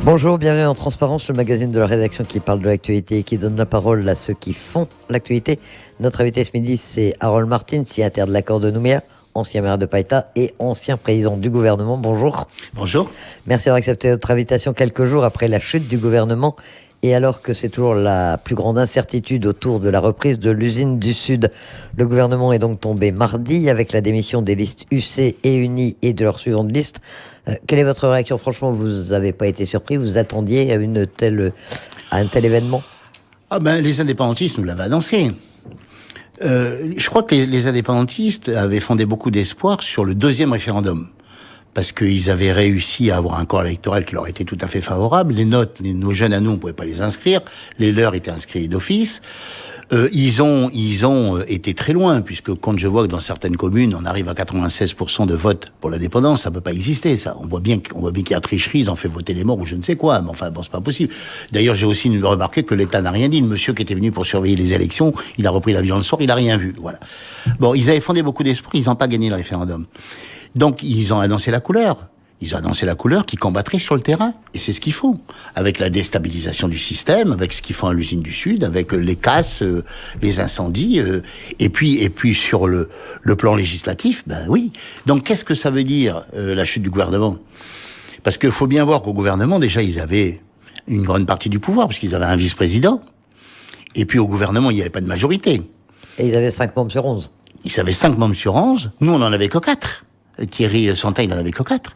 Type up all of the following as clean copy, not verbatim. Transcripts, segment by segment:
Bonjour, bienvenue en Transparence, le magazine de la rédaction qui parle de l'actualité et qui donne la parole à ceux qui font l'actualité. Notre invité ce midi, c'est Harold Martins, signataire de l'accord de Nouméa, ancien maire de Païta et ancien président du gouvernement. Bonjour. Bonjour. Merci d'avoir accepté notre invitation quelques jours après la chute du gouvernement et alors que c'est toujours la plus grande incertitude autour de la reprise de l'usine du Sud. Le gouvernement est donc tombé mardi avec la démission des listes UC et UNI et de leurs suivantes listes. Quelle est votre réaction ? Franchement, vous n'avez pas été surpris ? Vous attendiez à un tel événement ? Les indépendantistes nous l'avaient annoncé. Je crois que les indépendantistes avaient fondé beaucoup d'espoir sur le deuxième référendum. Parce qu'ils avaient réussi à avoir un corps électoral qui leur était tout à fait favorable. Nos jeunes à nous, on pouvait pas les inscrire. Les leurs étaient inscrits d'office. Ils ont été très loin, puisque quand je vois que dans certaines communes, on arrive à 96% de vote pour l'indépendance, ça peut pas exister, ça. On voit bien qu'il y a tricherie, ils ont fait voter les morts ou je ne sais quoi. Mais enfin, bon, c'est pas possible. D'ailleurs, j'ai aussi remarqué que l'État n'a rien dit. Le monsieur qui était venu pour surveiller les élections, il a repris l'avion le soir, il a rien vu. Voilà. Bon, ils avaient fondé beaucoup d'espoir, ils n'ont pas gagné le référendum. Donc, ils ont annoncé la couleur. Ils ont annoncé la couleur qui combattrait sur le terrain. Et c'est ce qu'ils font. Avec la déstabilisation du système, avec ce qu'ils font à l'usine du Sud, avec les casses, les incendies, et puis sur le plan législatif, ben oui. Donc, qu'est-ce que ça veut dire, la chute du gouvernement ? Parce qu'il faut bien voir qu'au gouvernement, déjà, ils avaient une grande partie du pouvoir, parce qu'ils avaient un vice-président. Et puis, au gouvernement, il n'y avait pas de majorité. Et ils avaient 5 membres sur 11. Ils avaient 5 membres sur 11. Nous, on n'en avait que 4. Thierry Santa, il n'en avait que 4.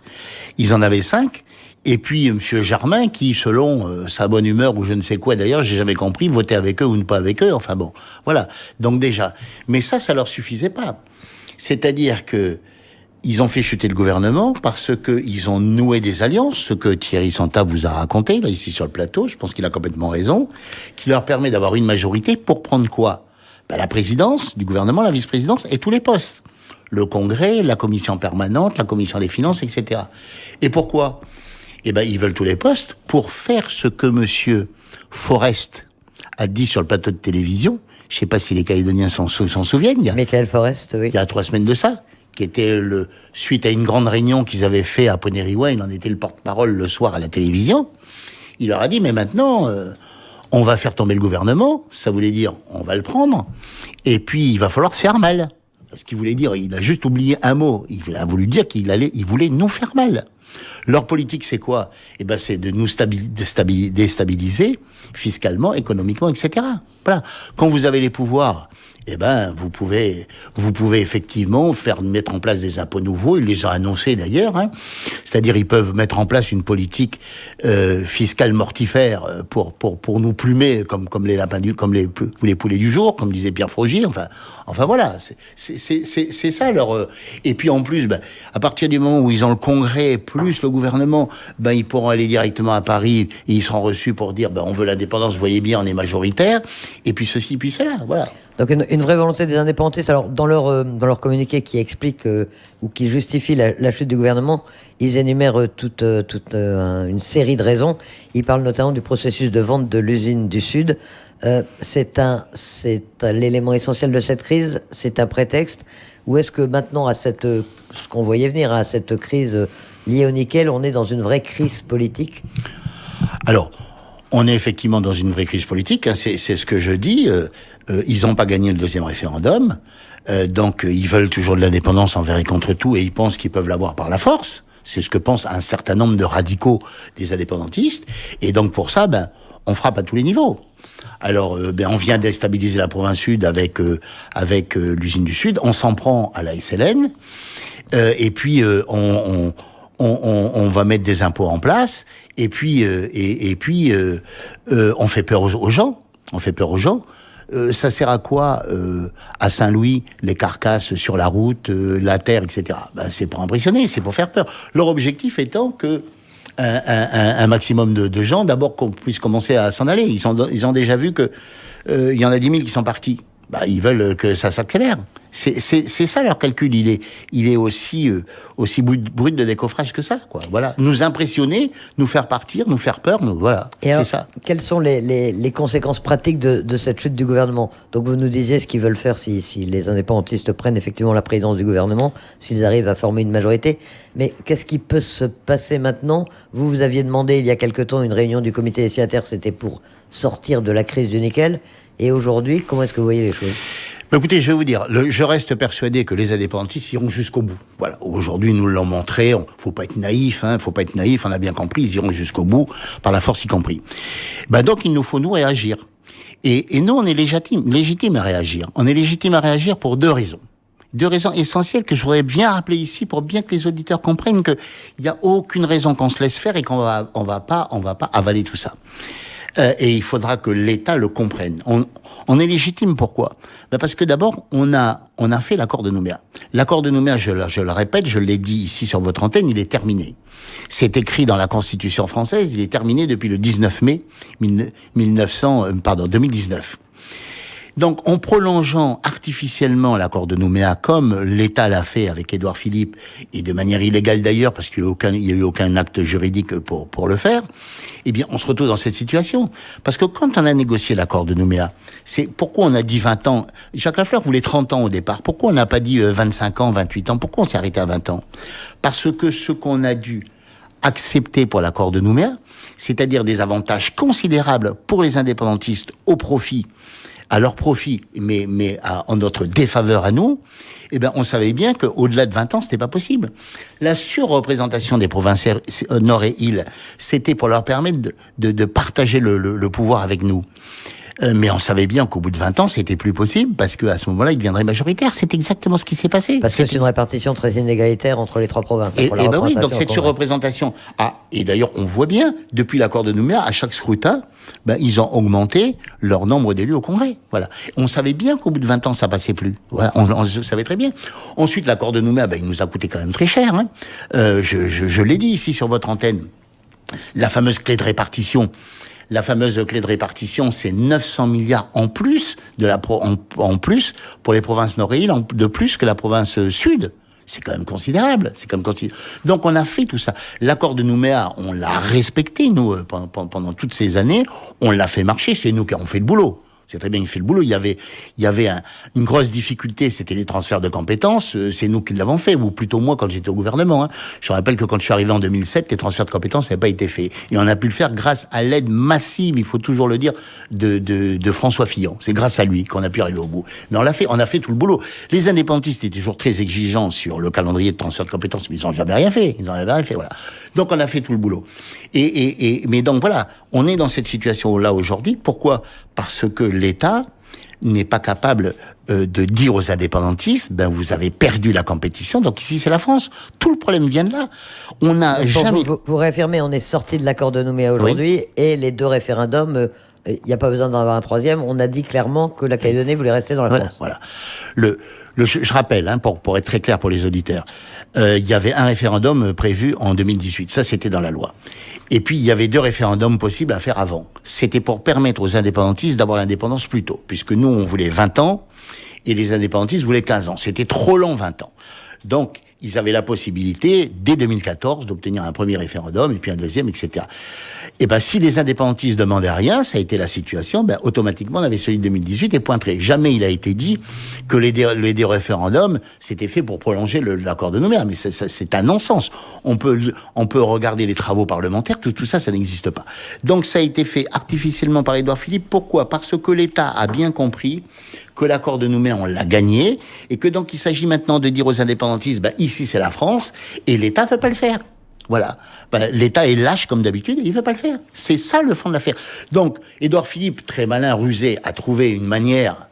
Ils en avaient 5. Et puis, Monsieur Germain, qui, selon sa bonne humeur ou je ne sais quoi, d'ailleurs, j'ai jamais compris, votait avec eux ou ne pas avec eux. Enfin bon, voilà. Donc déjà. Mais ça leur suffisait pas. C'est-à-dire que ils ont fait chuter le gouvernement parce que ils ont noué des alliances, ce que Thierry Santa vous a raconté, là, ici sur le plateau. Je pense qu'il a complètement raison. Qui leur permet d'avoir une majorité pour prendre quoi ? La présidence du gouvernement, la vice-présidence et tous les postes. Le Congrès, la commission permanente, la commission des finances, etc. Et pourquoi ? Ils veulent tous les postes pour faire ce que monsieur Forest a dit sur le plateau de télévision. Je sais pas si les Calédoniens s'en souviennent. Michael Forest, oui. Il y a 3 semaines de ça, qui était suite à une grande réunion qu'ils avaient fait à Poneriwa, il en était le porte-parole le soir à la télévision. Il leur a dit, mais maintenant, on va faire tomber le gouvernement. Ça voulait dire, on va le prendre. Et puis, il va falloir se faire mal. Ce qu'il voulait dire, il a juste oublié un mot. Il a voulu dire il voulait nous faire mal. Leur politique, c'est quoi ? C'est de nous déstabiliser fiscalement, économiquement, etc. Voilà. Quand vous avez les pouvoirs, vous pouvez effectivement mettre en place des impôts nouveaux. Il les a annoncés d'ailleurs. C'est-à-dire, ils peuvent mettre en place une politique fiscale mortifère pour nous plumer comme les lapins comme les poulets du jour, comme disait Pierre Frogier. Enfin voilà, c'est ça leur. Et puis en plus, à partir du moment où ils ont le Congrès plus le gouvernement, ils pourront aller directement à Paris et ils seront reçus pour dire on veut l'indépendance. Vous voyez bien, on est majoritaire. Et puis ceci, puis cela. Voilà. Donc une vraie volonté des indépendantistes. Alors dans leur communiqué qui explique ou qui justifie la chute du gouvernement, ils énumèrent toute une série de raisons. Ils parlent notamment du processus de vente de l'usine du Sud. C'est l'élément essentiel de cette crise. C'est un prétexte. Ou est-ce que maintenant, ce qu'on voyait venir, à cette crise liée au nickel, on est dans une vraie crise politique ? Alors, on est effectivement dans une vraie crise politique. C'est ce que je dis. Ils n'ont pas gagné le deuxième référendum, donc ils veulent toujours de l'indépendance envers et contre tout, et ils pensent qu'ils peuvent l'avoir par la force. C'est ce que pensent un certain nombre de radicaux des indépendantistes, et donc pour ça, on frappe à tous les niveaux. Alors, on vient déstabiliser la province sud avec l'usine du Sud, on s'en prend à la SLN, et puis on va mettre des impôts en place, et puis on fait peur aux gens. On fait peur aux gens. Ça sert à quoi à Saint-Louis les carcasses sur la route, la terre, etc. C'est pour impressionner, c'est pour faire peur. Leur objectif étant que un maximum de gens, d'abord qu'on puisse commencer à s'en aller. Ils ont déjà vu que il y en a 10 000 qui sont partis. Ils veulent que ça s'accélère. C'est ça leur calcul. Il est aussi brut de décoffrage que ça, quoi. Voilà. Nous impressionner, nous faire partir, nous faire peur, voilà. C'est ça. Quelles sont les conséquences pratiques de cette chute du gouvernement? Donc vous nous disiez ce qu'ils veulent faire si les indépendantistes prennent effectivement la présidence du gouvernement, s'ils arrivent à former une majorité. Mais qu'est-ce qui peut se passer maintenant? Vous aviez demandé il y a quelque temps une réunion du comité des signataires, c'était pour sortir de la crise du nickel. Et aujourd'hui, comment est-ce que vous voyez les choses? Écoutez, je vais vous dire, je reste persuadé que les indépendantistes iront jusqu'au bout. Voilà. Aujourd'hui, nous l'ont montré. Faut pas être naïf, faut pas être naïf. On a bien compris. Ils iront jusqu'au bout, par la force y compris. Donc, il nous faut nous réagir. Et nous, on est légitime à réagir. On est légitime à réagir pour deux raisons. Deux raisons essentielles que je voudrais bien rappeler ici pour bien que les auditeurs comprennent qu'il n'y a aucune raison qu'on se laisse faire et qu'on va pas avaler tout ça. Et il faudra que l'État le comprenne. On est légitime, pourquoi? Parce que d'abord, on a fait l'accord de Nouméa. L'accord de Nouméa, je le répète, je l'ai dit ici sur votre antenne, il est terminé. C'est écrit dans la Constitution française, il est terminé depuis le 19 mai 2019. Donc, en prolongeant artificiellement l'accord de Nouméa, comme l'État l'a fait avec Édouard Philippe, et de manière illégale d'ailleurs, parce qu'il n'y a eu aucun acte juridique pour le faire, eh bien, on se retrouve dans cette situation. Parce que quand on a négocié l'accord de Nouméa, c'est pourquoi on a dit 20 ans. Jacques Lafleur voulait 30 ans au départ. Pourquoi on n'a pas dit 25 ans, 28 ans? Pourquoi on s'est arrêté à 20 ans? Parce que ce qu'on a dû accepter pour l'accord de Nouméa, c'est-à-dire des avantages considérables pour les indépendantistes à leur profit, mais en notre défaveur à nous, on savait bien qu'au-delà de 20 ans, c'était pas possible. La surreprésentation des provinces Nord et Île, c'était pour leur permettre de partager le pouvoir avec nous. Mais on savait bien qu'au bout de 20 ans, c'était plus possible, parce qu'à ce moment-là, ils deviendraient majoritaires. C'est exactement ce qui s'est passé. Parce que c'est une répartition très inégalitaire entre les trois provinces. Et oui, donc cette surreprésentation et d'ailleurs, on voit bien, depuis l'accord de Nouméa, à chaque scrutin, ils ont augmenté leur nombre d'élus au Congrès. Voilà. On savait bien qu'au bout de 20 ans, ça passait plus. Voilà. On le savait très bien. Ensuite, l'accord de Nouméa, il nous a coûté quand même très cher, hein. Je l'ai dit ici sur votre antenne. La fameuse clé de répartition. La fameuse clé de répartition, c'est 900 milliards en plus en plus pour les provinces Nord et Île, de plus que la province Sud. C'est quand même considérable. Donc on a fait tout ça. L'accord de Nouméa, on l'a respecté, nous, pendant toutes ces années. On l'a fait marcher. C'est nous qui avons fait le boulot. C'est très bien qu'il fait le boulot. Il y avait une grosse difficulté, c'était les transferts de compétences. C'est nous qui l'avons fait, ou plutôt moi quand j'étais au gouvernement. Hein. Je rappelle que quand je suis arrivé en 2007, les transferts de compétences n'avaient pas été faits. Et on a pu le faire grâce à l'aide massive, il faut toujours le dire, de François Fillon. C'est grâce à lui qu'on a pu arriver au bout. Mais on a fait tout le boulot. Les indépendantistes étaient toujours très exigeants sur le calendrier de transfert de compétences, mais ils n'ont jamais rien fait. Voilà. Donc on a fait tout le boulot. Mais donc voilà, on est dans cette situation-là aujourd'hui. Pourquoi? Parce que l'État n'est pas capable de dire aux indépendantistes, vous avez perdu la compétition, donc ici c'est la France. Tout le problème vient de là. On n'a jamais... Vous réaffirmez, on est sorti de l'accord de Nouméa aujourd'hui, oui. Et les deux référendums, il n'y a pas besoin d'en avoir un troisième, on a dit clairement que la Calédonie voulait rester dans la France. Voilà. Je rappelle, pour être très clair pour les auditeurs, il y avait un référendum prévu en 2018, ça c'était dans la loi. Et puis il y avait deux référendums possibles à faire avant. C'était pour permettre aux indépendantistes d'avoir l'indépendance plus tôt, puisque nous on voulait 20 ans et les indépendantistes voulaient 15 ans. C'était trop long 20 ans. Donc ils avaient la possibilité, dès 2014, d'obtenir un premier référendum, et puis un deuxième, etc. Et si les indépendantistes demandaient rien, ça a été la situation, automatiquement, on avait celui de 2018 et pointé. Jamais il a été dit que les deux référendums, c'était fait pour prolonger l'accord de Nouméa. Mais c'est un non-sens. On peut regarder les travaux parlementaires, tout ça n'existe pas. Donc ça a été fait artificiellement par Édouard Philippe. Pourquoi? Parce que l'État a bien compris que l'accord de Nouméa, on l'a gagné, et que donc il s'agit maintenant de dire aux indépendantistes, ici c'est la France, et l'État ne veut pas le faire. Voilà. L'État est lâche comme d'habitude, et il ne veut pas le faire. C'est ça le fond de l'affaire. Donc, Édouard Philippe, très malin, rusé, a trouvé une manière,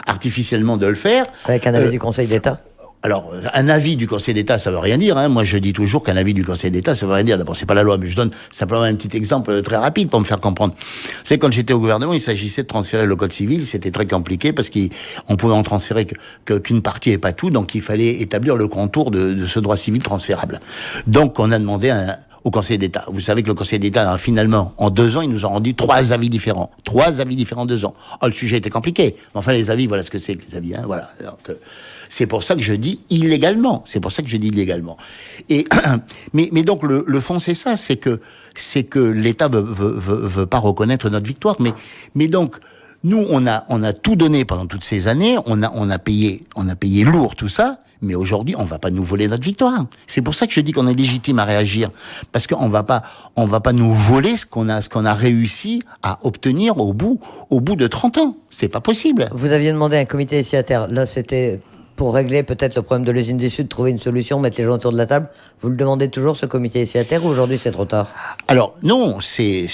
artificiellement de le faire. Avec un avis du Conseil d'État. Alors, un avis du Conseil d'État, ça veut rien dire. Hein. Moi, je dis toujours qu'un avis du Conseil d'État, ça veut rien dire. D'abord, c'est pas la loi, mais je donne simplement un petit exemple très rapide pour me faire comprendre. Vous savez, quand j'étais au gouvernement, il s'agissait de transférer le Code civil. C'était très compliqué parce qu'on pouvait en transférer qu'une partie et pas tout. Donc, il fallait établir le contour de ce droit civil transférable. Donc, on a demandé au Conseil d'État. Vous savez que le Conseil d'État, finalement, en 2 ans, ils nous ont rendu 3 avis différents. 3 avis différents en 2 ans. Le sujet était compliqué. Mais enfin, les avis, voilà ce que c'est que les avis. Hein, voilà. C'est pour ça que je dis illégalement. Et mais donc le fond c'est ça, c'est que l'État veut pas reconnaître notre victoire. Mais donc nous on a tout donné pendant toutes ces années. On a payé lourd tout ça. Mais aujourd'hui, on va pas nous voler notre victoire. C'est pour ça que je dis qu'on est légitime à réagir, parce qu'on va pas nous voler ce qu'on a réussi à obtenir au bout de 30 ans. C'est pas possible. Vous aviez demandé un comité des signataires. Là, c'était pour régler peut-être le problème de l'usine du Sud, trouver une solution, mettre les gens autour de la table. Vous le demandez toujours, ce comité des signataires, ou aujourd'hui c'est trop tard? Alors non, c'est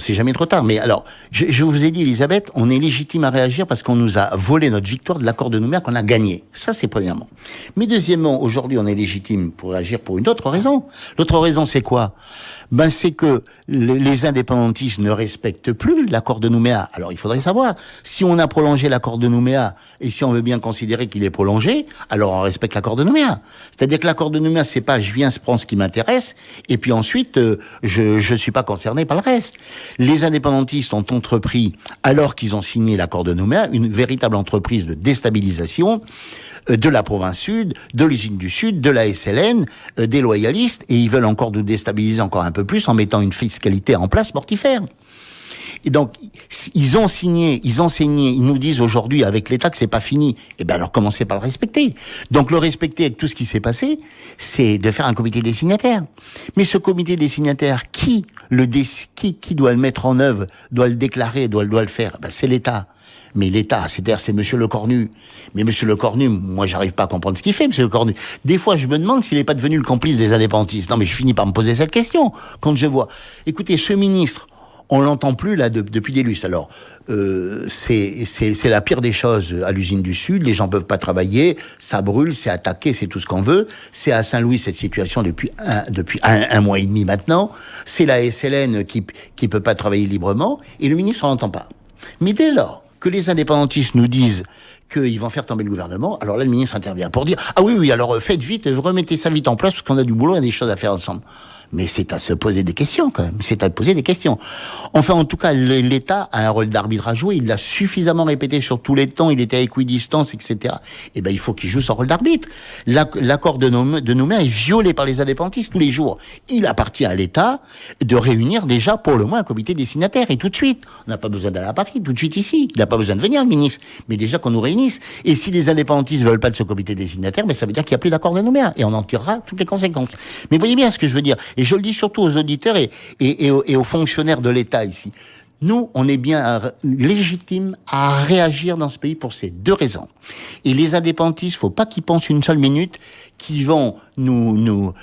jamais trop tard. Mais alors, je vous ai dit, Elisabeth, on est légitime à réagir parce qu'on nous a volé notre victoire de l'accord de Nouméa qu'on a gagné. Ça, c'est premièrement. Mais deuxièmement, aujourd'hui, on est légitime pour réagir pour une autre raison. L'autre raison, c'est quoi? C'est que les indépendantistes ne respectent plus l'accord de Nouméa. Alors, il faudrait savoir, si on a prolongé l'accord de Nouméa, et si on veut bien considérer qu'il est prolongé, alors on respecte l'accord de Nouméa. C'est-à-dire que l'accord de Nouméa, c'est pas je viens, je prends ce qui m'intéresse, et puis ensuite, je suis pas concerné par le reste. Les indépendantistes ont entrepris, alors qu'ils ont signé l'accord de Nouméa, une véritable entreprise de déstabilisation de la province sud, de l'usine du Sud, de la SLN, des loyalistes, et ils veulent encore nous déstabiliser encore un peu plus en mettant une fiscalité en place mortifère. Et donc, ils ont signé, ils nous disent aujourd'hui avec l'État que c'est pas fini. Eh ben alors commencez par le respecter. Donc le respecter avec tout ce qui s'est passé, c'est de faire un comité des signataires. Mais ce comité des signataires, qui doit le mettre en œuvre, doit le déclarer, doit le faire? Ben, c'est l'État. Mais l'État, c'est Monsieur Lecornu. Mais Monsieur Lecornu, moi, j'arrive pas à comprendre ce qu'il fait, Monsieur Lecornu. Des fois, je me demande s'il n'est pas devenu le complice des indépendantistes. Non, mais je finis par me poser cette question quand je vois. Écoutez, ce ministre, on l'entend plus là depuis des lustres. Alors, c'est la pire des choses à l'usine du Sud. Les gens peuvent pas travailler, ça brûle, c'est attaqué, c'est tout ce qu'on veut. C'est à Saint-Louis cette situation depuis un mois et demi maintenant. C'est la SLN qui peut pas travailler librement et le ministre on l'entend pas. Mais dès lors que les indépendantistes nous disent qu'ils vont faire tomber le gouvernement, alors là, le ministre intervient pour dire « Ah oui, alors faites vite, remettez ça vite en place, parce qu'on a du boulot, on a des choses à faire ensemble. » Mais c'est à se poser des questions, quand même. C'est à poser des questions. Enfin, en tout cas, l'État a un rôle d'arbitre à jouer. Il l'a suffisamment répété sur tous les temps. Il était à équidistance, etc. Eh ben, il faut qu'il joue son rôle d'arbitre. L'accord de Nouméa est violé par les indépendantistes tous les jours. Il appartient à l'État de réunir déjà, pour le moins, un comité des signataires. Et tout de suite. On n'a pas besoin d'aller à Paris, tout de suite ici. Il n'a pas besoin de venir, le ministre. Mais déjà qu'on nous réunisse. Et si les indépendantistes ne veulent pas de ce comité des signataires, ben, ça veut dire qu'il n'y a plus d'accord de Nouméa. Et on en tirera toutes les conséquences. Mais voyez bien ce que je veux dire. Et je le dis surtout aux auditeurs et aux fonctionnaires de l'État ici. Nous, on est bien légitime à réagir dans ce pays pour ces deux raisons. Et les indépendantistes, faut pas qu'ils pensent une seule minute qu'ils vont nous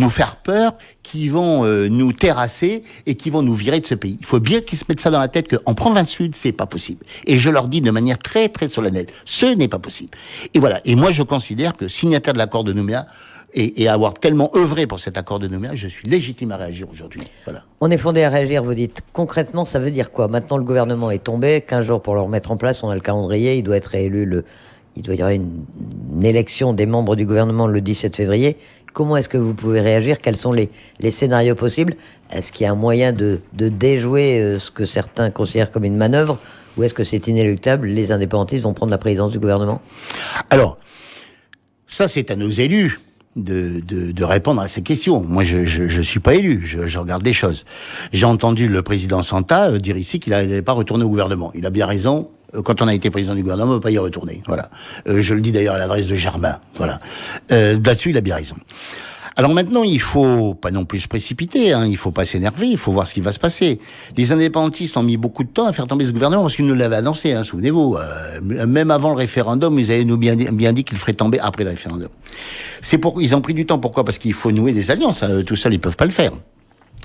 faire peur, qu'ils vont nous terrasser et qu'ils vont nous virer de ce pays. Il faut bien qu'ils se mettent ça dans la tête qu'en province sud, c'est pas possible. Et je leur dis de manière très très solennelle, ce n'est pas possible. Et voilà. Et moi, je considère que signataire de l'accord de Nouméa, et avoir tellement œuvré pour cet accord de Nouméa, je suis légitime à réagir aujourd'hui. Voilà. On est fondé à réagir, vous dites. Concrètement, ça veut dire quoi? Maintenant, le gouvernement est tombé, 15 jours pour le remettre en place, on a le calendrier, il doit être réélu il doit y avoir une élection des membres du gouvernement le 17 février. Comment est-ce que vous pouvez réagir? Quels sont les scénarios possibles? Est-ce qu'il y a un moyen de déjouer ce que certains considèrent comme une manœuvre? Ou est-ce que c'est inéluctable? Les indépendantistes vont prendre la présidence du gouvernement? Alors, ça c'est à nos élus de répondre à ces questions. Moi, je suis pas élu, je regarde des choses. J'ai entendu le président Santa dire ici qu'il n'allait pas retourner au gouvernement. Il a bien raison. Quand on a été président du gouvernement, on ne peut pas y retourner. Voilà. Je le dis d'ailleurs à l'adresse de Germain. Voilà. Là-dessus, il a bien raison. Alors maintenant, il faut pas non plus se précipiter, hein. Il faut pas s'énerver, il faut voir ce qui va se passer. Les indépendantistes ont mis beaucoup de temps à faire tomber ce gouvernement parce qu'ils nous l'avaient annoncé, hein, souvenez-vous. Même avant le référendum, ils avaient nous bien dit qu'ils le feraient tomber après le référendum. Ils ont pris du temps. Pourquoi? Parce qu'il faut nouer des alliances. Tout seul, ils peuvent pas le faire.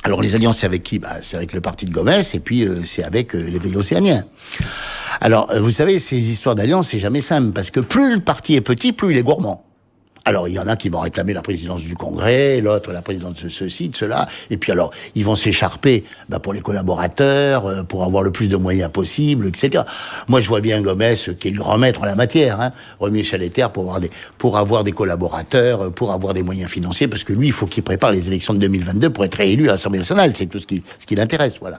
Alors les alliances, c'est avec qui? C'est avec le parti de Gomez et puis c'est avec les pays océaniens. Alors, vous savez, ces histoires d'alliances, c'est jamais simple parce que plus le parti est petit, plus il est gourmand. Alors, il y en a qui vont réclamer la présidence du Congrès, l'autre la présidence de ceci, de cela. Et puis alors, ils vont s'écharper pour les collaborateurs, pour avoir le plus de moyens possible, etc. Moi, je vois bien Gomez, qui est le grand maître en la matière, remis sur les terres pour avoir des collaborateurs, pour avoir des moyens financiers, parce que lui, il faut qu'il prépare les élections de 2022 pour être réélu à l'Assemblée nationale. C'est tout ce qui l'intéresse, voilà.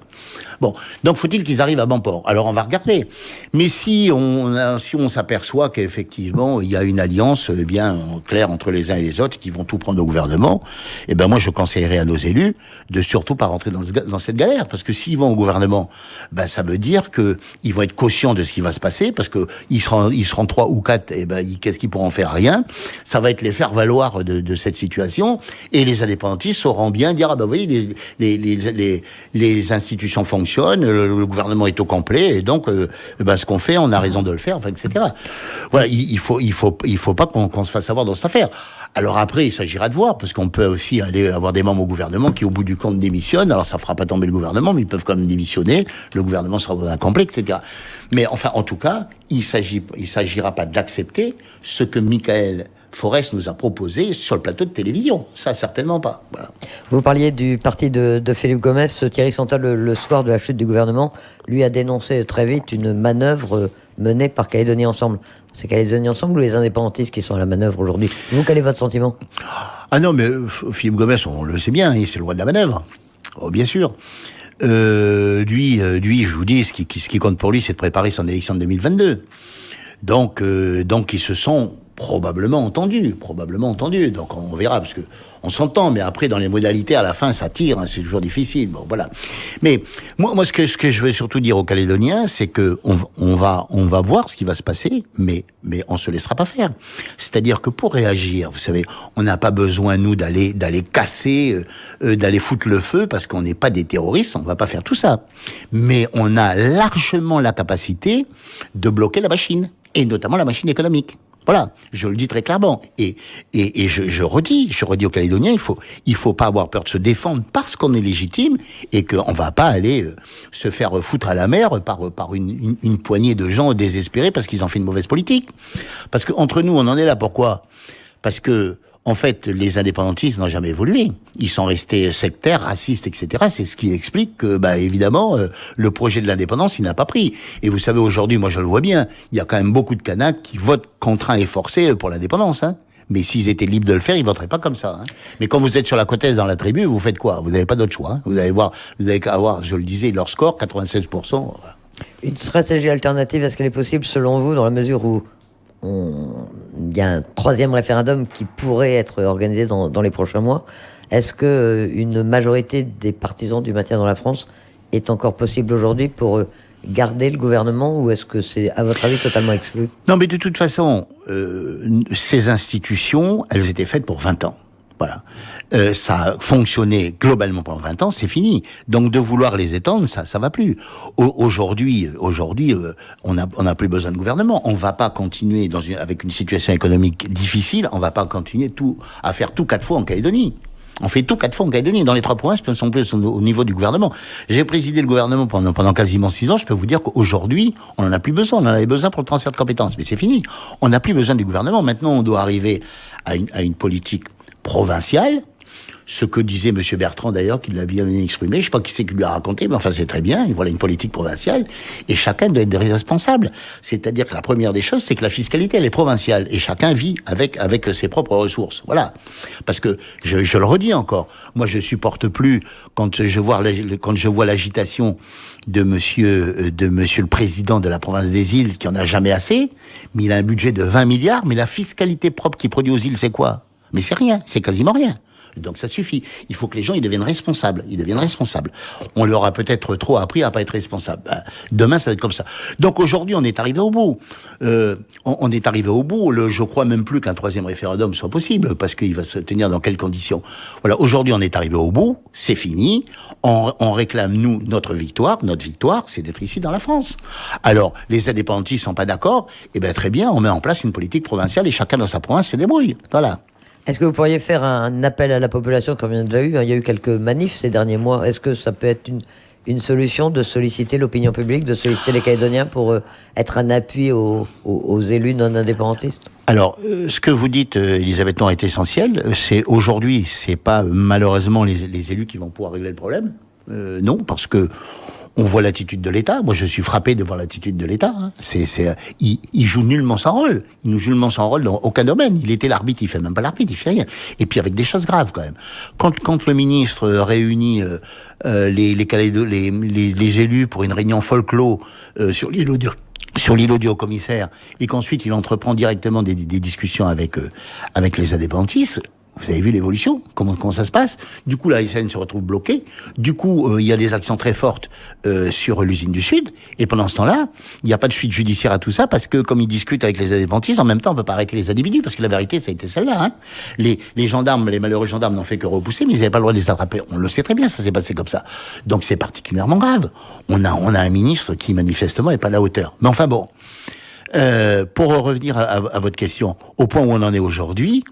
Bon, donc faut-il qu'ils arrivent à bon port. Alors, on va regarder. Mais si on s'aperçoit qu'effectivement, il y a une alliance, bien claire entre les uns et les autres qui vont tout prendre au gouvernement, eh ben moi je conseillerais à nos élus de surtout pas rentrer dans cette galère, parce que s'ils vont au gouvernement, ça veut dire que ils vont être conscients de ce qui va se passer, parce que ils seront 3 ou 4, et qu'est-ce qu'ils pourront faire? Rien. Ça va être les faire valoir de cette situation, et les indépendantistes sauront bien dire vous voyez les institutions fonctionnent, le gouvernement est au complet, et donc ce qu'on fait, on a raison de le faire, etc. Voilà, il faut pas qu'on se fasse avoir dans cette affaire. Alors après, il s'agira de voir, parce qu'on peut aussi aller avoir des membres au gouvernement qui, au bout du compte, démissionnent. Alors ça fera pas tomber le gouvernement, mais ils peuvent quand même démissionner. Le gouvernement sera incomplet, etc. Mais enfin, en tout cas, il s'agira pas d'accepter ce que Michael Forest nous a proposé sur le plateau de télévision. Ça, certainement pas. Voilà. Vous parliez du parti de Philippe Gomez. Thierry Santal, le soir de la chute du gouvernement, lui a dénoncé très vite une manœuvre menée par Calédonie Ensemble. C'est Calédonie Ensemble ou les indépendantistes qui sont à la manœuvre aujourd'hui? Vous, quel est votre sentiment? Ah non, mais Philippe Gomez, on le sait bien, c'est le roi de la manœuvre. Oh, bien sûr. Lui, je vous dis, ce qui compte pour lui, c'est de préparer son élection de 2022. Donc ils se sont probablement entendus. Donc on verra, parce que on s'entend, mais après dans les modalités à la fin ça tire, c'est toujours difficile. Bon voilà. Mais moi ce que je veux surtout dire aux Calédoniens, c'est que on va voir ce qui va se passer, mais on se laissera pas faire. C'est-à-dire que pour réagir, vous savez, on n'a pas besoin nous d'aller casser, d'aller foutre le feu, parce qu'on n'est pas des terroristes, on va pas faire tout ça. Mais on a largement la capacité de bloquer la machine, et notamment la machine économique. Voilà, je le dis très clairement. Et je redis aux Calédoniens, il faut pas avoir peur de se défendre parce qu'on est légitime, et qu'on va pas aller se faire foutre à la mer par une poignée de gens désespérés parce qu'ils ont fait une mauvaise politique. Parce que entre nous, on en est là. Pourquoi? Parce que en fait, les indépendantistes n'ont jamais évolué. Ils sont restés sectaires, racistes, etc. C'est ce qui explique que, évidemment, le projet de l'indépendance, il n'a pas pris. Et vous savez, aujourd'hui, moi je le vois bien, il y a quand même beaucoup de Kanaks qui votent contraints et forcés pour l'indépendance. Mais s'ils étaient libres de le faire, ils voteraient pas comme ça. Mais quand vous êtes sur la côte est dans la tribu, vous faites quoi? Vous n'avez pas d'autre choix. Vous avez qu'à voir, je le disais, leur score, 96%. Voilà. Une stratégie alternative, est-ce qu'elle est possible selon vous, dans la mesure où il y a un 3e référendum qui pourrait être organisé dans les prochains mois? Est-ce que une majorité des partisans du maintien dans la France est encore possible aujourd'hui pour garder le gouvernement, ou est-ce que c'est, à votre avis, totalement exclu? Non, mais de toute façon, ces institutions, elles étaient faites pour 20 ans. Voilà. Ça a fonctionné globalement pendant 20 ans, c'est fini. Donc de vouloir les étendre, ça va plus. Aujourd'hui, on n'a plus besoin de gouvernement. On va pas continuer avec une situation économique difficile, on va pas continuer à faire tout 4 fois en Calédonie. On fait tout 4 fois en Calédonie. Dans les 3 provinces, nous sommes plus au niveau du gouvernement. J'ai présidé le gouvernement pendant quasiment 6 ans. Je peux vous dire qu'aujourd'hui, on en a plus besoin. On en avait besoin pour le transfert de compétences. Mais c'est fini. On n'a plus besoin du gouvernement. Maintenant, on doit arriver à une politique provinciale. Ce que disait M. Bertrand, d'ailleurs, qu'il l'a bien exprimé, je sais pas qui c'est qui lui a raconté, mais enfin c'est très bien, voilà une politique provinciale, et chacun doit être responsable. C'est-à-dire que la première des choses, c'est que la fiscalité, elle est provinciale, et chacun vit avec ses propres ressources. Voilà. Parce que, je le redis encore, moi je supporte plus, quand je vois l'agitation de monsieur le président de la province des îles, qui en a jamais assez, mais il a un budget de 20 milliards, mais la fiscalité propre qu'il produit aux îles, c'est quoi? Mais c'est rien, c'est quasiment rien. Donc ça suffit. Il faut que les gens ils deviennent responsables. On leur a peut-être trop appris à pas être responsables. Demain ça va être comme ça. Donc aujourd'hui on est arrivé au bout. Je crois même plus qu'un 3e référendum soit possible, parce qu'il va se tenir dans quelles conditions. Voilà. Aujourd'hui on est arrivé au bout. C'est fini. On réclame nous notre victoire. Notre victoire, c'est d'être ici dans la France. Alors les indépendantistes sont pas d'accord. Eh ben très bien. On met en place une politique provinciale et chacun dans sa province se débrouille. Voilà. Est-ce que vous pourriez faire un appel à la population, comme il y en a déjà eu? Il y a eu quelques manifs ces derniers mois. Est-ce que ça peut être une solution de solliciter l'opinion publique, de solliciter les Calédoniens pour être un appui aux élus non indépendantistes? Alors, ce que vous dites, Elisabeth Noir, est essentiel. C'est aujourd'hui, c'est pas malheureusement les élus qui vont pouvoir régler le problème. Non, parce que on voit l'attitude de l'État. Moi, je suis frappé de voir l'attitude de l'État. Hein. Il joue nullement son rôle. Il nous joue nullement son rôle dans aucun domaine. Il était l'arbitre, il fait même pas l'arbitre, il fait rien. Et puis avec des choses graves quand même. Quand le ministre réunit les élus pour une réunion folklore sur l'île du haut-commissaire, et qu'ensuite il entreprend directement des discussions avec les indépendantistes. Vous avez vu l'évolution, comment ça se passe. Du coup, la SN se retrouve bloquée. Du coup, il y a des actions très fortes sur l'usine du Sud. Et pendant ce temps-là, il n'y a pas de suite judiciaire à tout ça, parce que comme ils discutent avec les indépendantistes, en même temps, on peut pas arrêter les individus, parce que la vérité, ça a été celle-là. Hein. Les gendarmes, les malheureux gendarmes n'ont fait que repousser, mais ils n'avaient pas le droit de les attraper. On le sait très bien, ça s'est passé comme ça. Donc c'est particulièrement grave. On a un ministre qui manifestement est pas à la hauteur. Mais enfin bon, pour revenir à votre question, au point où on en est aujourd'hui,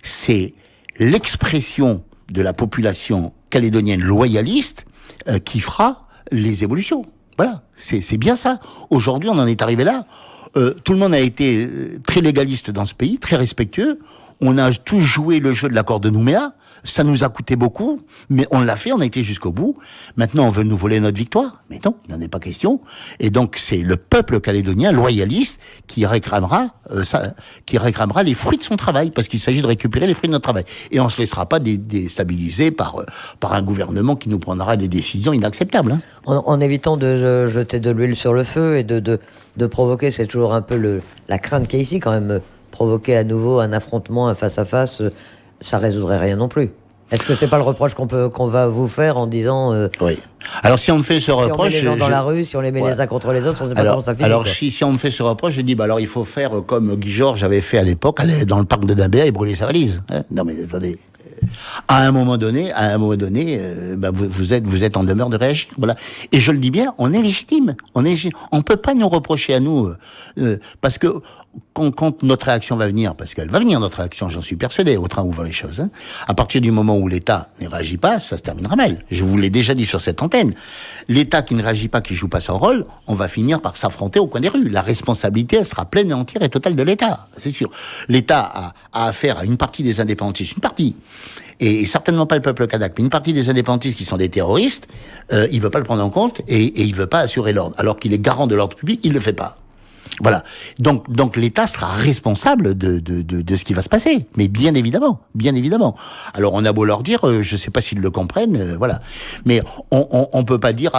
c'est l'expression de la population calédonienne loyaliste qui fera les évolutions. Voilà, c'est bien ça. Aujourd'hui, on en est arrivé là. Tout le monde a été très légaliste dans ce pays, très respectueux. On a tous joué le jeu de l'accord de Nouméa. Ça nous a coûté beaucoup, mais on l'a fait, on a été jusqu'au bout. Maintenant, on veut nous voler notre victoire. Mais non, il n'en est pas question. Et donc, c'est le peuple calédonien loyaliste qui réclamera les fruits de son travail, parce qu'il s'agit de récupérer les fruits de notre travail. Et on ne se laissera pas déstabiliser par un gouvernement qui nous prendra des décisions inacceptables. Hein. En évitant de jeter de l'huile sur le feu et de provoquer, c'est toujours un peu la crainte qu'il y a ici quand même, provoquer à nouveau un affrontement, un face-à-face, ça résoudrait rien non plus. Est-ce que c'est pas le reproche qu'on va vous faire en disant oui. Alors si on me fait ce reproche, si on met les gens dans la rue, si on les met les uns contre les autres, on ne sait pas comment ça finit. Alors si on me fait ce reproche, je dis alors il faut faire comme Guy Georges avait fait à l'époque, aller dans le parc de Dimbéa et brûler sa valise. Hein, non mais attendez. À un moment donné, vous êtes en demeure de réagir. Voilà. Et je le dis bien, on est légitime. On peut pas nous reprocher à nous, parce que quand notre réaction va venir, parce qu'elle va venir notre réaction, j'en suis persuadé, au train où vont les choses. Hein, à partir du moment où l'État ne réagit pas, ça se terminera mal. Je vous l'ai déjà dit sur cette antenne. L'État qui ne réagit pas, qui joue pas son rôle, on va finir par s'affronter au coin des rues. La responsabilité, elle sera pleine et entière et totale de l'État, c'est sûr. L'État a affaire à une partie des indépendantistes, une partie. Et certainement pas le peuple kanak, mais une partie des indépendantistes qui sont des terroristes, il veut pas le prendre en compte et il veut pas assurer l'ordre. Alors qu'il est garant de l'ordre public, il le fait pas. Voilà. Donc l'État sera responsable de ce qui va se passer. Mais bien évidemment. Alors on a beau leur dire, je sais pas s'ils le comprennent, voilà. Mais on peut pas dire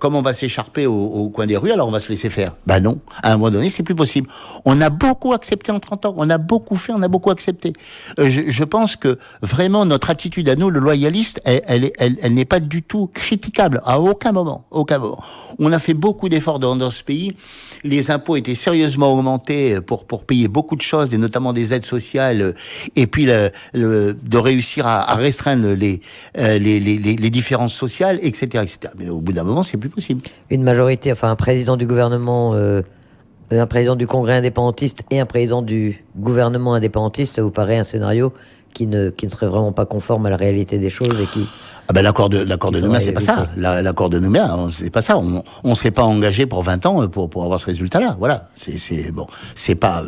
comme on va s'écharper au coin des rues, alors on va se laisser faire. Non. À un moment donné, c'est plus possible. On a beaucoup accepté en 30 ans. On a beaucoup fait, on a beaucoup accepté. Je pense que vraiment notre attitude à nous, le loyaliste, elle n'est pas du tout critiquable à aucun moment. On a fait beaucoup d'efforts dans ce pays. Les impôts étaient sérieusement augmentés pour payer beaucoup de choses, et notamment des aides sociales, et puis de réussir à restreindre les différences sociales, etc., etc. Mais au bout d'un moment, c'est plus possible. Une majorité, enfin un président du gouvernement, un président du Congrès indépendantiste et un président du gouvernement indépendantiste, ça vous paraît un scénario qui ne serait vraiment pas conforme à la réalité des choses et qui... l'accord de Nouméa, c'est pas ça. L'accord de Nouméa, c'est pas ça. On s'est pas engagé pour 20 ans pour avoir ce résultat-là. Voilà. C'est bon. C'est pas,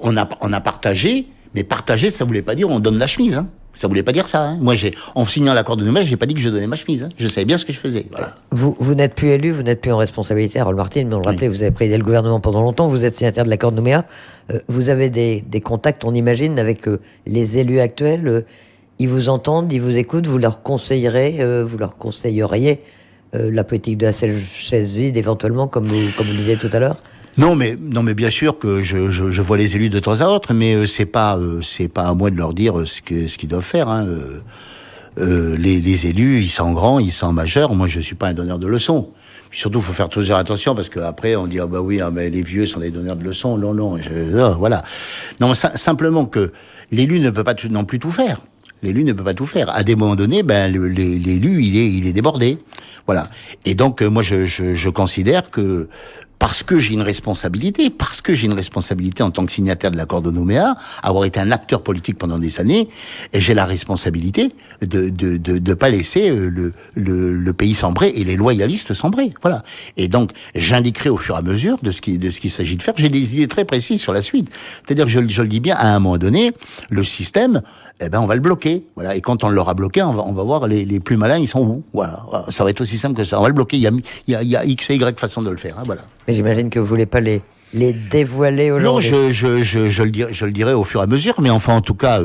on a partagé, mais partager, ça voulait pas dire on donne la chemise, hein. Ça voulait pas dire ça. Hein. Moi, en signant l'accord de Nouméa, j'ai pas dit que je donnais ma chemise. Hein. Je savais bien ce que je faisais. Voilà. Vous n'êtes plus élu, vous n'êtes plus en responsabilité, Harold Martin, mais on le rappelait, vous avez présidé le gouvernement pendant longtemps, vous êtes signataire de l'accord de Nouméa. Vous avez des contacts, on imagine, avec les élus actuels. Ils vous entendent, ils vous écoutent, vous leur conseilleriez la politique de la chaise vide, éventuellement, comme vous disiez tout à l'heure. Non, mais bien sûr que je vois les élus de temps à autre, mais c'est pas à moi de leur dire ce qu'ils doivent faire. Hein. Les élus, ils sont grands, ils sont majeurs. Moi, je suis pas un donneur de leçons. Puis surtout, il faut faire toujours attention parce qu'après, on dit mais les vieux sont des donneurs de leçons. Non, voilà. Non, simplement que l'élu ne peut pas non plus tout faire. L'élu ne peut pas tout faire. À des moments donnés, l'élu, il est débordé. Voilà. Et donc, moi, je considère que parce que j'ai une responsabilité en tant que signataire de l'accord de Nouméa, avoir été un acteur politique pendant des années, et j'ai la responsabilité de pas laisser le pays sombrer et les loyalistes sombrer. Voilà. Et donc, j'indiquerai au fur et à mesure de ce qu'il s'agit de faire. J'ai des idées très précises sur la suite. C'est-à-dire que je le dis bien, à un moment donné, le système, on va le bloquer. Voilà. Et quand on l'aura bloqué, on va voir les plus malins, ils sont où. Voilà. Ça va être aussi simple que ça. On va le bloquer. Il y a X et Y façon de le faire. Hein. Voilà. Mais j'imagine que vous voulez pas les dévoiler aujourd'hui. Non, je le dirai au fur et à mesure, mais enfin, en tout cas,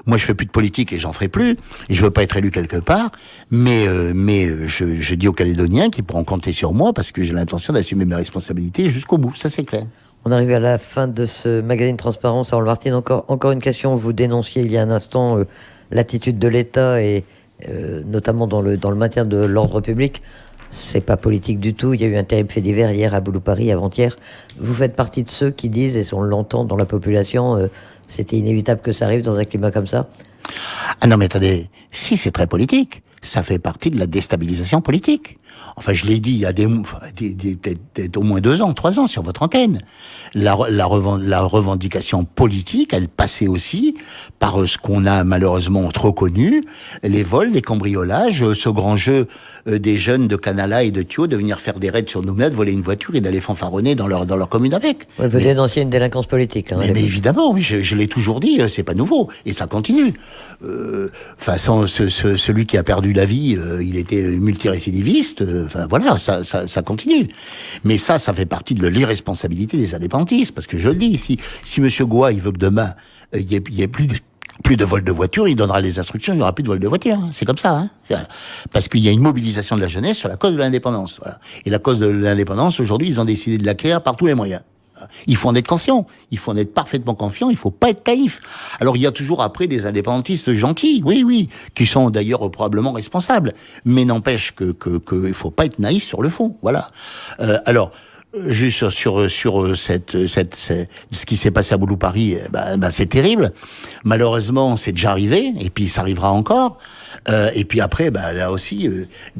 moi, je fais plus de politique et j'en ferai plus. Et je veux pas être élu quelque part, mais je dis aux Calédoniens qu'ils pourront compter sur moi parce que j'ai l'intention d'assumer mes responsabilités jusqu'au bout. Ça, c'est clair. On arrive à la fin de ce magazine Transparence. Alors, Martine, encore une question. Vous dénonciez il y a un instant l'attitude de l'État et notamment dans le maintien de l'ordre public. C'est pas politique du tout. Il y a eu un terrible fait divers hier à Boulou-Paris, avant-hier. Vous faites partie de ceux qui disent, et on l'entend dans la population, c'était inévitable que ça arrive dans un climat comme ça. Ah non, mais attendez, si c'est très politique, ça fait partie de la déstabilisation politique. Enfin, je l'ai dit il y a peut-être au moins 2 ans, 3 ans sur votre antenne. La revendication politique, elle passait aussi par ce qu'on a malheureusement trop connu, les vols, les cambriolages, ce grand jeu des jeunes de Canala et de Thio de venir faire des raids sur nos de voler une voiture et d'aller fanfaronner dans leur commune avec. Ouais, vous dénonciez une délinquance politique. Hein, mais évidemment, oui, je l'ai toujours dit, c'est pas nouveau, et ça continue. Celui qui a perdu la vie, il était multirécidiviste. Enfin voilà, ça continue. Mais ça fait partie de l'irresponsabilité des indépendantistes, parce que je le dis, si Monsieur Goua, il veut que demain il y ait plus de vol de voiture, il donnera les instructions, il n'y aura plus de vol de voiture. Hein. C'est comme ça. Hein. Parce qu'il y a une mobilisation de la jeunesse sur la cause de l'indépendance. Voilà. Et la cause de l'indépendance, aujourd'hui, ils ont décidé de l'acquérir par tous les moyens. Il faut en être conscient, il faut en être parfaitement confiant, il faut pas être naïf. Alors il y a toujours après des indépendantistes gentils, oui, qui sont d'ailleurs probablement responsables, mais n'empêche que il faut pas être naïf sur le fond, voilà. Alors juste sur ce qui s'est passé à Boulou-Paris, c'est terrible. Malheureusement, c'est déjà arrivé, et puis ça arrivera encore. Et puis après, là aussi,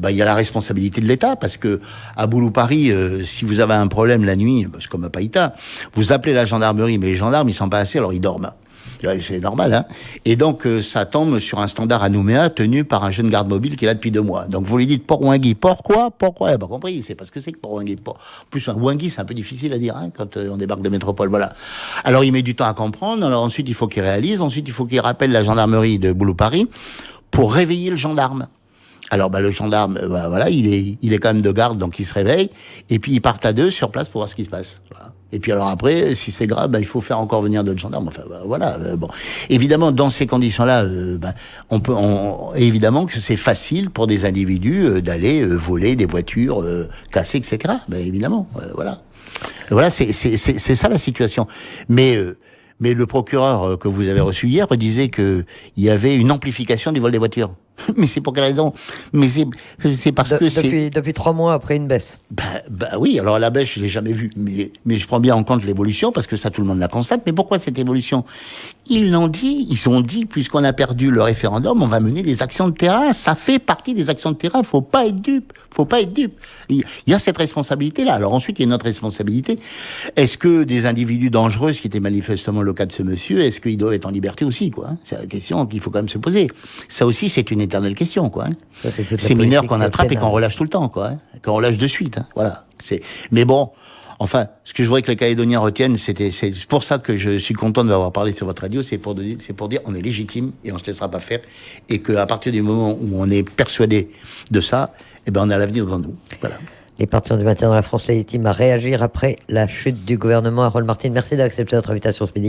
il y a la responsabilité de l'État, parce que à Boulou-Paris, si vous avez un problème la nuit, c'est comme à Païta, vous appelez la gendarmerie, mais les gendarmes, ils sont pas assez, alors ils dorment. C'est normal, hein. Et donc, ça tombe sur un standard à Nouméa tenu par un jeune garde mobile qui est là depuis 2 mois. Donc, vous lui dites Port-Wangui. Pourquoi? Il n'a pas compris. C'est pas ce que c'est que Port-Wangui. En plus, un Wangui, c'est un peu difficile à dire, hein, quand on débarque de métropole. Voilà. Alors, il met du temps à comprendre. Alors, ensuite, il faut qu'il réalise. Ensuite, il faut qu'il rappelle la gendarmerie de Boulou-Paris pour réveiller le gendarme. Alors, le gendarme, voilà, il est quand même de garde, donc il se réveille. Et puis, ils partent à 2 sur place pour voir ce qui se passe. Voilà. Et puis alors après, si c'est grave, il faut faire encore venir d'autres gendarmes. Enfin, voilà. Bon, évidemment, dans ces conditions-là, évidemment que c'est facile pour des individus d'aller voler des voitures cassées, etc. Évidemment, voilà. Voilà, c'est ça la situation. Mais le procureur que vous avez reçu hier disait que il y avait une amplification du vol des voitures. Mais c'est pour quelle raison? Mais c'est parce que depuis 3 mois après une baisse. Oui, alors la baisse, je l'ai jamais vue, mais je prends bien en compte l'évolution, parce que ça, tout le monde la constate. Mais pourquoi cette évolution? Ils ont dit, puisqu'on a perdu le référendum, on va mener des actions de terrain. Ça fait partie des actions de terrain. Faut pas être dupe. Il y a cette responsabilité-là. Alors ensuite, il y a une autre responsabilité. Est-ce que des individus dangereux, ce qui était manifestement le cas de ce monsieur, est-ce qu'ils doivent être en liberté aussi, quoi? C'est la question qu'il faut quand même se poser. Ça aussi, c'est une éternelle question, quoi. Ça, ces mineurs qu'on attrape et qu'on relâche tout le temps, quoi. Qu'on relâche de suite, hein. Voilà. Mais bon, enfin, ce que je voudrais que les Calédoniens retiennent, c'est pour ça que je suis content de m'avoir parlé sur votre radio, c'est pour dire on est légitime et on se laissera pas faire, et qu'à partir du moment où on est persuadé de ça, on a l'avenir devant nous. Voilà. Les partisans du maintien dans la France légitime à réagir après la chute du gouvernement. Harold Martin, merci d'accepter notre invitation ce midi.